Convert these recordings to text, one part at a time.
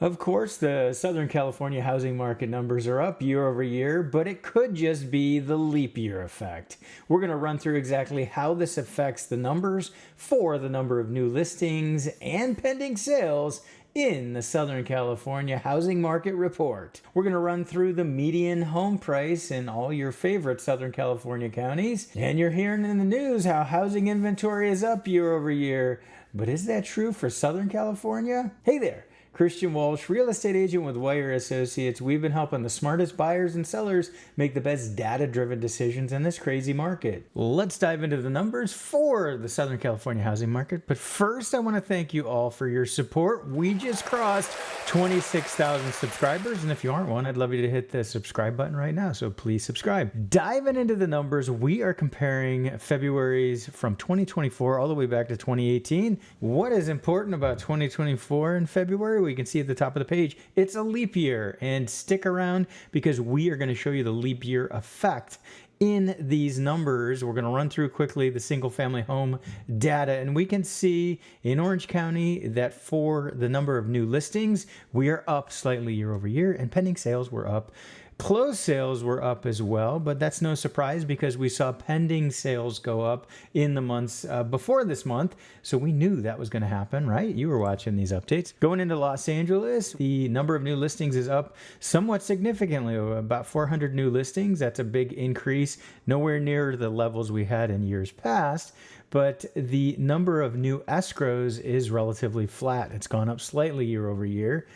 Of course, the Southern California housing market numbers are up year over year, but it could just be the leap year effect. We're going to run through exactly how this affects the numbers for the number of new listings and pending sales in the Southern California Housing Market Report. We're going to run through the median home price in all your favorite Southern California counties, and you're hearing in the news how housing inventory is up year over year. But is that true for Southern California? Hey there! Christian Walsh, real estate agent with Wire Associates. We've been helping the smartest buyers and sellers make the best data-driven decisions in this crazy market. Let's dive into the numbers for the Southern California housing market. But first, I want to thank you all for your support. We just crossed 26,000 subscribers, and if you aren't one, I'd love you to hit the subscribe button right now, so please subscribe. Diving into the numbers, we are comparing February's from 2024 all the way back to 2018. What is important about 2024 in February? We can see at the top of the page, it's a leap year, and stick around because we are going to show you the leap year effect in these numbers. We're going to run through quickly the single family home data, and we can see in Orange County that for the number of new listings, we are up slightly year over year, and pending sales were up. Closed sales were up as well, but that's no surprise because we saw pending sales go up in the months before this month. So we knew that was going to happen, right? You were watching these updates. Going into Los Angeles, the number of new listings is up somewhat significantly, about 400 new listings. That's a big increase, nowhere near the levels we had in years past. But the number of new escrows is relatively flat. It's gone up slightly year over year.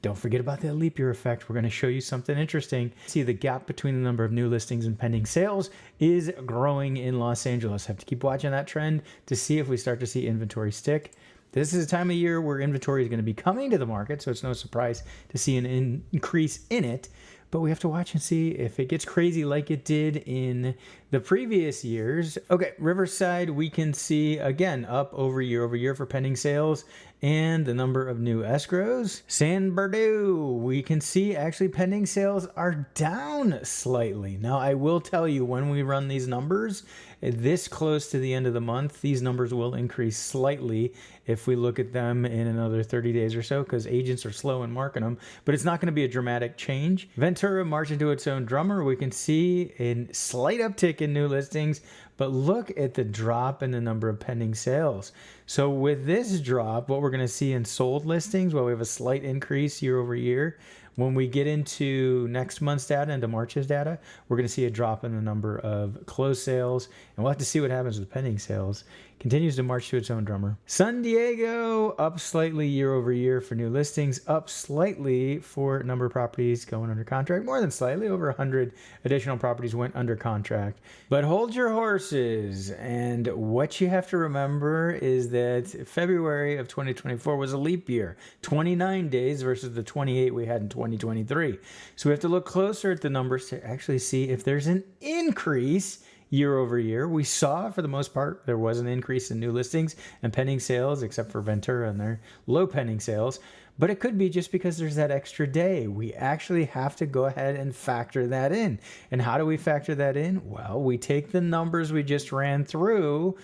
Don't forget about that leap year effect. We're going to show you something interesting. See, the gap between the number of new listings and pending sales is growing in Los Angeles. Have to keep watching that trend to see if we start to see inventory stick. This is a time of year where inventory is going to be coming to the market, so it's no surprise to see an increase in it. But we have to watch and see if it gets crazy like it did in the previous years. Okay, Riverside, we can see, again, up over year for pending sales and the number of new escrows. San Bernardino, we can see actually pending sales are down slightly. Now, I will tell you, when we run these numbers, this close to the end of the month, these numbers will increase slightly if we look at them in another 30 days or so, because agents are slow in marking them, but it's not going to be a dramatic change. Ventura marching to its own drummer. We can see a slight uptick in new listings, but look at the drop in the number of pending sales. So with this drop, what we're going to see in sold listings, well, we have a slight increase year over year. When we get into next month's data, into March's data, we're going to see a drop in the number of closed sales, and we'll have to see what happens with pending sales. Continues to march to its own drummer. San Diego, up slightly year over year for new listings, up slightly for number of properties going under contract, more than slightly, over 100 additional properties went under contract. But hold your horses, and what you have to remember is that February of 2024 was a leap year, 29 days versus the 28 we had in 2023. So we have to look closer at the numbers to actually see if there's an increase year over year. We saw, for the most part, there was an increase in new listings and pending sales, except for Ventura and their low pending sales. But it could be just because there's that extra day. We actually have to go ahead and factor that in. And how do we factor that in? Well, we take the numbers we just ran through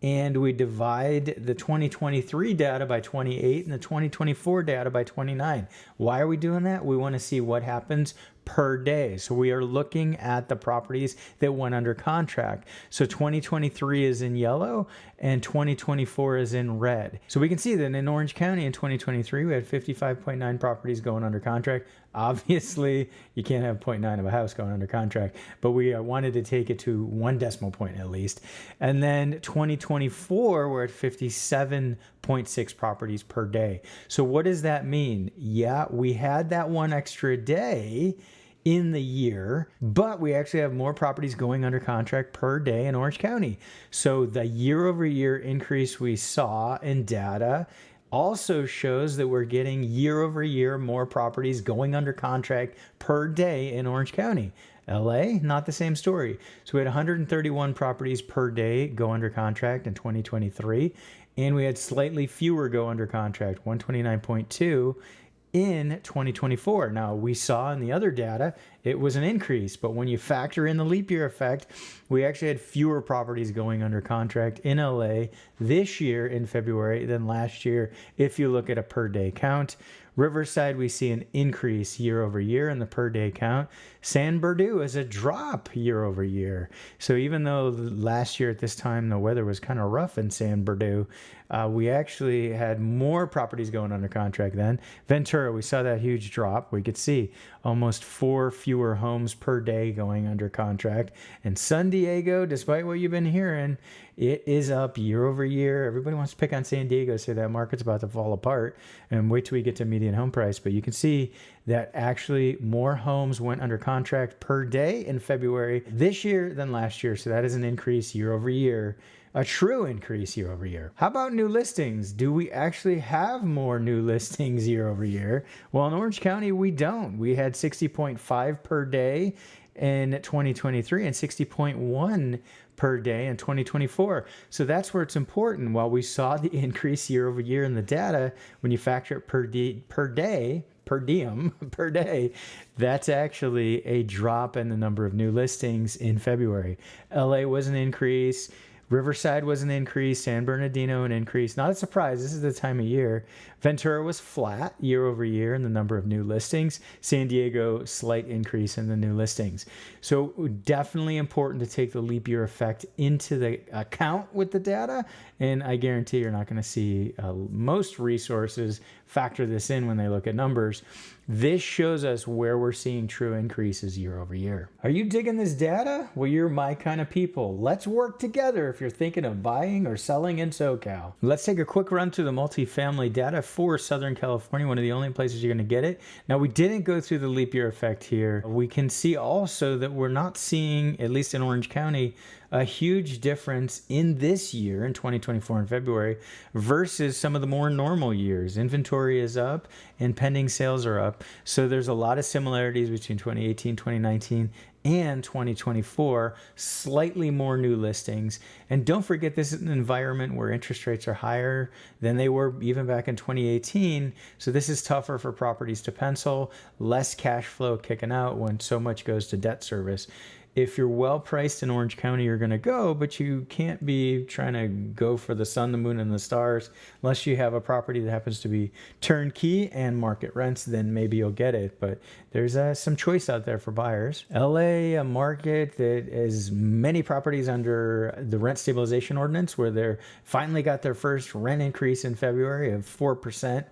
and we divide the 2023 data by 28 and the 2024 data by 29. Why are we doing that? We want to see what happens per day. So we are looking at the properties that went under contract. So 2023 is in yellow and 2024 is in red. So we can see that in Orange County in 2023, we had 55.9 properties going under contract. Obviously, you can't have 0.9 of a house going under contract, but we wanted to take it to one decimal point at least. And then 2024, we're at 57.6 properties per day. So what does that mean? Yeah, we had that one extra day in the year, but we actually have more properties going under contract per day in Orange County. So the year over year increase we saw in data also shows that we're getting year over year more properties going under contract per day in Orange County. LA, not the same story. So we had 131 properties per day go under contract in 2023, and we had slightly fewer go under contract, 129.2 in 2024. Now, we saw in the other data, it was an increase, but when you factor in the leap year effect, we actually had fewer properties going under contract in LA this year in February than last year if you look at a per day count. Riverside, we see an increase year over year in the per day count. San Bernardino is a drop year over year. So even though last year at this time the weather was kind of rough in San Bernardino, we actually had more properties going under contract then. Ventura, we saw that huge drop. We could see almost 4 fewer homes per day going under contract. And San Diego, despite what you've been hearing, it is up year over year. Everybody wants to pick on San Diego, say that market's about to fall apart, and wait till we get to median home price. But you can see that actually more homes went under contract per day in February this year than last year. So that is an increase year over year. A true increase year over year. How about new listings? Do we actually have more new listings year over year? Well, in Orange County, we don't. We had 60.5 per day in 2023 and 60.1 per day in 2024. So that's where it's important. While we saw the increase year over year in the data, when you factor it per day, that's actually a drop in the number of new listings in February. LA was an increase. Riverside was an increase. San Bernardino an increase. Not a surprise. This is the time of year. Ventura was flat year over year in the number of new listings. San Diego, slight increase in the new listings. So definitely important to take the leap year effect into the account with the data. And I guarantee you're not going to see most resources factor this in when they look at numbers. This shows us where we're seeing true increases year over year. Are you digging this data? Well, you're my kind of people. Let's work together if you're thinking of buying or selling in SoCal. Let's take a quick run through the multifamily data for Southern California, one of the only places you're going to get it. Now, we didn't go through the leap year effect here. We can see also that we're not seeing, at least in Orange County, a huge difference in this year, in 2024 in February, versus some of the more normal years. Inventory is up and pending sales are up. So there's a lot of similarities between 2018, 2019, and 2024, slightly more new listings. And don't forget, this is an environment where interest rates are higher than they were even back in 2018. So this is tougher for properties to pencil, less cash flow kicking out when so much goes to debt service. If you're well priced in Orange County, you're going to go, but you can't be trying to go for the sun, the moon, and the stars unless you have a property that happens to be turnkey and market rents. Then maybe you'll get it. But there's some choice out there for buyers. LA, a market that has many properties under the rent stabilization ordinance, where they're finally got their first rent increase in February of 4%.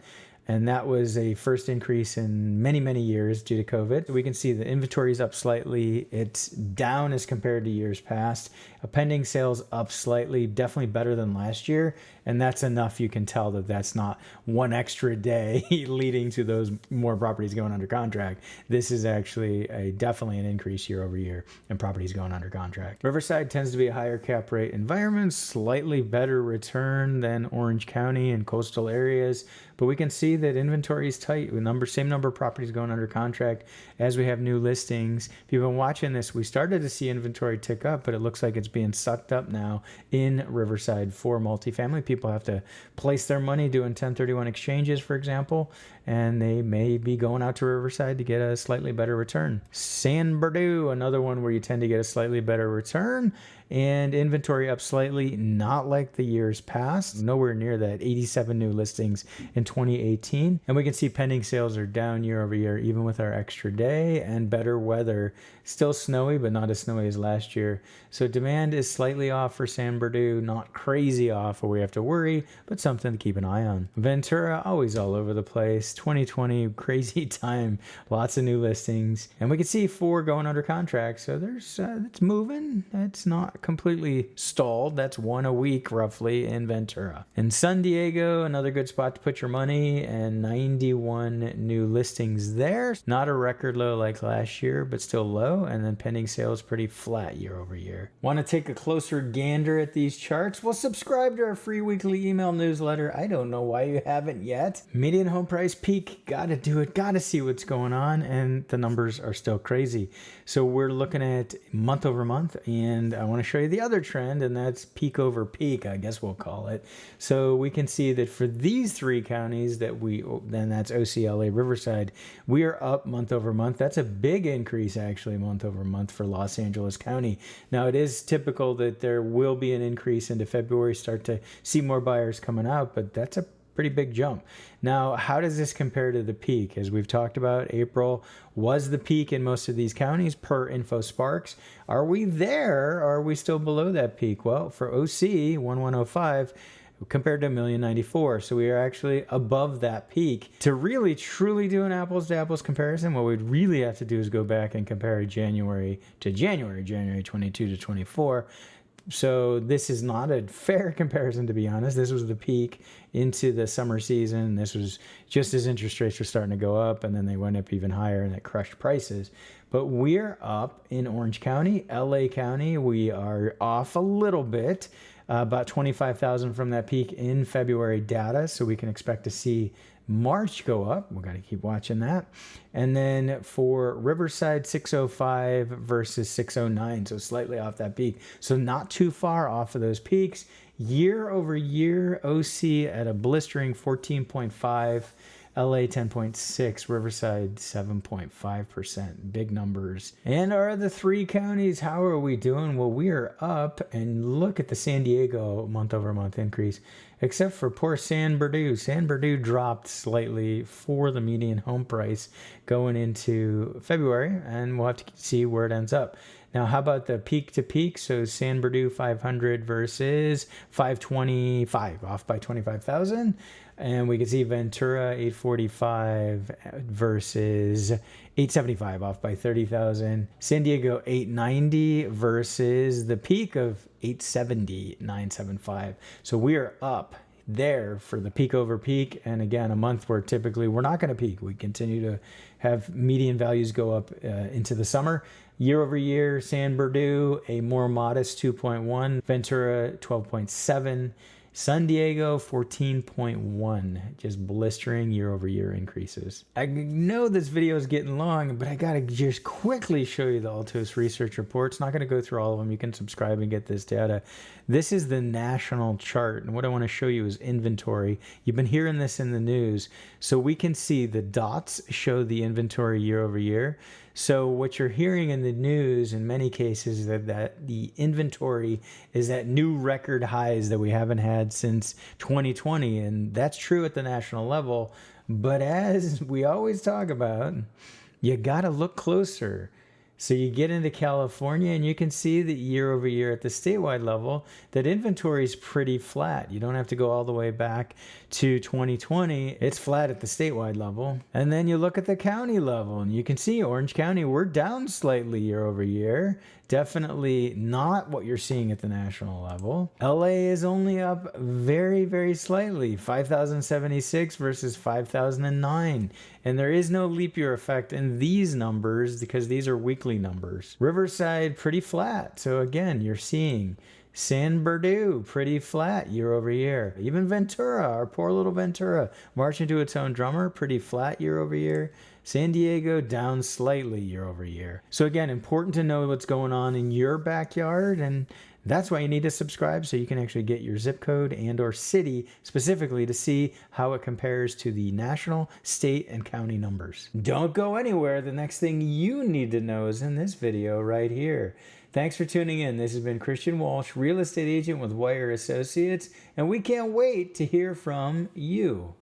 And that was a first increase in many, many years due to COVID. We can see the inventory is up slightly. It's down as compared to years past. Pending sales up slightly, definitely better than last year. And that's enough. You can tell that that's not one extra day leading to those more properties going under contract. This is actually definitely an increase year over year in properties going under contract. Riverside tends to be a higher cap rate environment, slightly better return than Orange County and coastal areas. But we can see that inventory is tight. Same number of properties going under contract as we have new listings. If you've been watching this, we started to see inventory tick up, but it looks like it's being sucked up now in Riverside for multifamily. People have to place their money doing 1031 exchanges, for example, and they may be going out to Riverside to get a slightly better return. San Bernardino, another one where you tend to get a slightly better return, and inventory up slightly, not like the years past. Nowhere near that 87 new listings in 2018. And we can see pending sales are down year over year, even with our extra day and better weather. Still snowy, but not as snowy as last year. So demand is slightly off for San Bernardino, not crazy off where we have to worry, but something to keep an eye on. Ventura, always all over the place. 2020, crazy time. Lots of new listings. And we can see 4 going under contract. So there's it's moving. It's not completely stalled. That's 1 a week roughly in Ventura. In San Diego, another good spot to put your money, and 91 new listings there. Not a record low like last year, but still low. And then pending sales pretty flat year over year. Want to take a closer gander at these charts? Well, subscribe to our free weekly email newsletter. I don't know why you haven't yet. Median home price peak. Gotta do it. Gotta see what's going on. And the numbers are still crazy. So we're looking at month over month, and I want to show you the other trend, and that's peak over peak, I guess we'll call it. So we can see that for these 3 counties then that's OCLA, Riverside, we are up month over month. That's a big increase actually month over month for Los Angeles County. Now it is typical that there will be an increase into February, start to see more buyers coming out, but that's a pretty big jump. Now, how does this compare to the peak? As we've talked about, April was the peak in most of these counties per InfoSparks. Are we there, or are we still below that peak? Well, for OC 1105, compared to 1,094,000. So we are actually above that peak. To really truly do an apples to apples comparison, what we'd really have to do is go back and compare January to January, January 22 to 24. So this is not a fair comparison, to be honest. This was the peak into the summer season. This was just as interest rates were starting to go up, and then they went up even higher, and it crushed prices. But we're up in Orange County. LA County, we are off a little bit, about 25,000 from that peak in February data. So we can expect to see March go up. We've got to keep watching that. And then for Riverside, 605 versus 609, so slightly off that peak. So not too far off of those peaks. Year over year, OC at a blistering 14.5, LA 10.6, Riverside 7.5%. Big numbers. And our other three counties, how are we doing? Well, we are up, and look at the San Diego month over month increase, except for poor San Bernardino. San Bernardino dropped slightly for the median home price going into February, and we'll have to see where it ends up. Now, how about the peak to peak? So San Bernardino 500 versus 525, off by 25,000. And we can see Ventura 845 versus 875, off by 30,000. San Diego 890 versus the peak of 870, 975. So we are up there for the peak over peak. And again, a month where typically we're not going to peak. We continue to have median values go up into the summer. Year over year, San Bernardino, a more modest 2.1, Ventura 12.7, San Diego 14.1, just blistering year over year increases. I know this video is getting long, but I gotta just quickly show you the Altos Research Reports. Not gonna go through all of them. You can subscribe and get this data. This is the national chart, and what I want to show you is inventory. You've been hearing this in the news, so we can see the dots show the inventory year over year. So what you're hearing in the news in many cases is that the inventory is at new record highs that we haven't had since 2020. And that's true at the national level. But as we always talk about, you got to look closer. So you get into California and you can see that year over year at the statewide level, that inventory is pretty flat. You don't have to go all the way back to 2020. It's flat at the statewide level. And then you look at the county level and you can see Orange County, we're down slightly year over year. Definitely not what you're seeing at the national level. LA is only up very, very slightly, 5,076 versus 5,009. And there is no leap year effect in these numbers because these are weekly numbers. Riverside, pretty flat. So again, you're seeing San Bernardino, pretty flat year over year. Even Ventura, our poor little Ventura, marching to its own drummer, pretty flat year over year. San Diego down slightly year over year. So again, important to know what's going on in your backyard, and that's why you need to subscribe so you can actually get your zip code and or city specifically to see how it compares to the national, state, and county numbers. Don't go anywhere. The next thing you need to know is in this video right here. Thanks for tuning in. This has been Christian Walsh, real estate agent with Wire Associates, and we can't wait to hear from you.